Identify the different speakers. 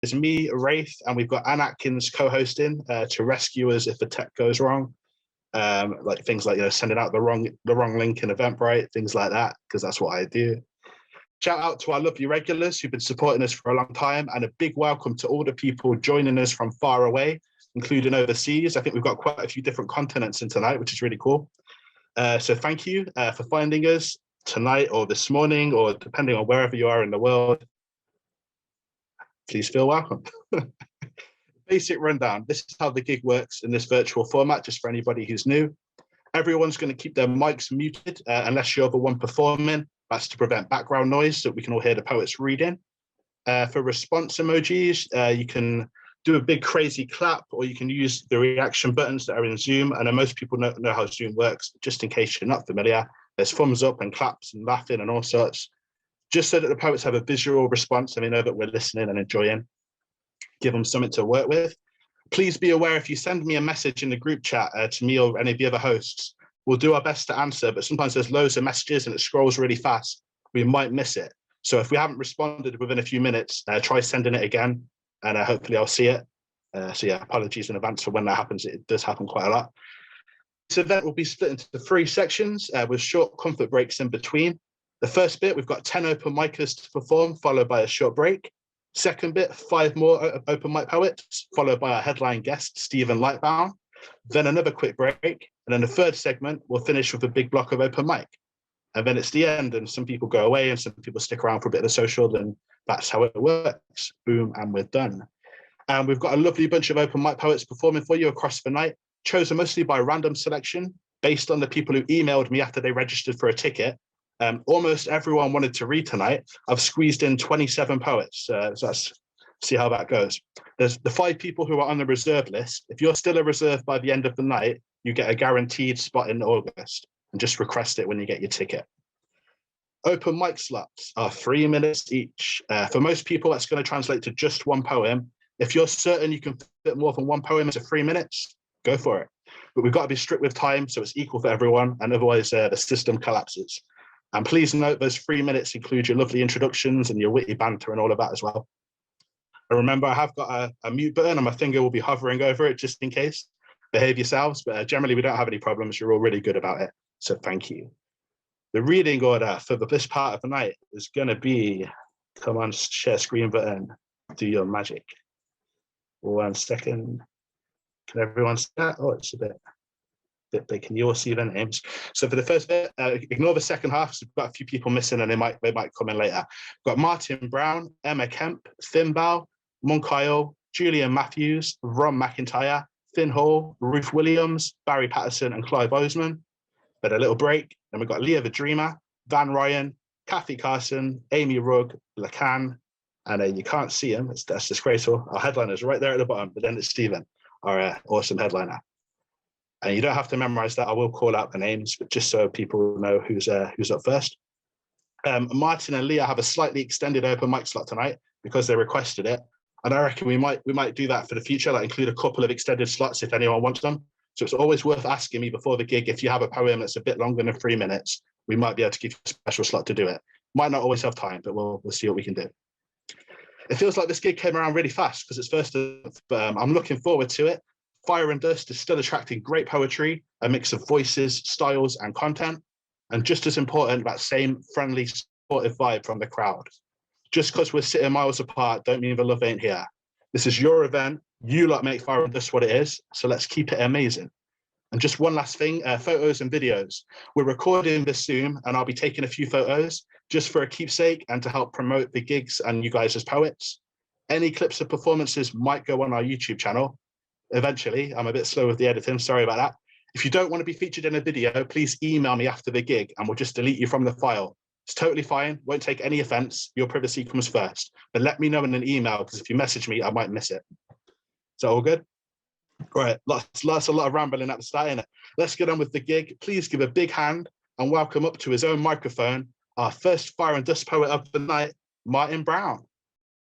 Speaker 1: It's me, Raef, and we've got Ann Atkins co-hosting to rescue us if the tech goes wrong. Like things like sending out the wrong link in Eventbrite, things like that, because that's what I do. Shout out to our lovely regulars who've been supporting us for a long time, and a big welcome to all the people joining us from far away, including overseas. I think we've got quite a few different continents in tonight, which is really cool. So thank you for finding us tonight or this morning, or depending on wherever you are in the world. Please feel welcome. Basic rundown. This is how the gig works in this virtual format, just for anybody who's new. Everyone's going to keep their mics muted unless you're the one performing. That's to prevent background noise so we can all hear the poets reading. For response emojis, you can do a big crazy clap, or you can use the reaction buttons that are in Zoom. I know most people know how Zoom works, but just in case you're not familiar, there's thumbs up and claps and laughing and all sorts, just so that the poets have a visual response and they know that we're listening and enjoying. Give them something to work with. Please be aware, if you send me a message in the group chat to me or any of the other hosts, we'll do our best to answer, but sometimes there's loads of messages and it scrolls really fast. We might miss it. So if we haven't responded within a few minutes, try sending it again, and hopefully I'll see it. So yeah, apologies in advance for when that happens. It does happen quite a lot. This event will be split into 3 sections with short comfort breaks in between. The first bit, we've got 10 open micers to perform, followed by a short break. Second bit, 5 more open mic poets, followed by our headline guest, Stephen Lightbown. Then another quick break. And then the third segment, we'll finish with a big block of open mic. And then it's the end, and some people go away and some people stick around for a bit of the social, and that's how it works. Boom, and we're done. And we've got a lovely bunch of open mic poets performing for you across the night, chosen mostly by random selection, based on the people who emailed me after they registered for a ticket. Almost everyone wanted to read tonight. I've squeezed in 27 poets, so let's see how that goes. There's the 5 people who are on the reserve list. If you're still a reserve by the end of the night, you get a guaranteed spot in August, and just request it when you get your ticket. Open mic slots are 3 minutes each. For most people, that's going to translate to just 1 poem. If you're certain you can fit more than 1 poem into 3 minutes, go for it. But we've got to be strict with time, so it's equal for everyone, and otherwise the system collapses. And please note those 3 minutes include your lovely introductions and your witty banter and all of that as well. And remember, I have got a mute button and my finger will be hovering over it just in case. Behave yourselves, but generally we don't have any problems. You're all really good about it, so thank you. The reading order for this part of the night is going to be, come on, share screen button, do your magic. 1 second. Can everyone see that? Oh, it's a bit big. Can you all see their names? So for the first bit, ignore the second half. So we've got a few people missing and they might come in later. We've got Martin Brown, Emma Kemp, Thimbao, Moncayo, Julian Matthews, Ron McIntyre, Finn Hall, Ruth Williams, Barry Patterson, and Clive Oseman. But a little break. Then we've got Leah the Dreamer, Van Ryan, Kathy Carson, Amy Rugg, Lacan, and you can't see him. That's disgraceful. Our headliner is right there at the bottom, but then it's Stephen, our awesome headliner. And you don't have to memorize that. I will call out the names, but just so people know who's up first. Martin and Leah have a slightly extended open mic slot tonight because they requested it. And I reckon we might do that for the future, like include a couple of extended slots if anyone wants them. So it's always worth asking me before the gig, if you have a poem that's a bit longer than 3 minutes, we might be able to give you a special slot to do it. Might not always have time, but we'll see what we can do. It feels like this gig came around really fast because it's first, but I'm looking forward to it. Fire and Dust is still attracting great poetry, a mix of voices, styles, and content. And just as important, that same friendly, supportive vibe from the crowd. Just because we're sitting miles apart, don't mean the love ain't here. This is your event. You lot make Fire and Dust what it is. So let's keep it amazing. And just one last thing, photos and videos. We're recording this Zoom and I'll be taking a few photos just for a keepsake and to help promote the gigs and you guys as poets. Any clips of performances might go on our YouTube channel. Eventually, I'm a bit slow with the editing, sorry about that. If you don't want to be featured in a video, please email me after the gig and we'll just delete you from the file. It's totally fine, won't take any offense, your privacy comes first. But let me know in an email, because if you message me, I might miss it. Is that all good? All right, lots a lot of rambling at the start, innit? Let's get on with the gig. Please give a big hand and welcome up to his own microphone, our first Fire and Dust poet of the night, Martin Brown.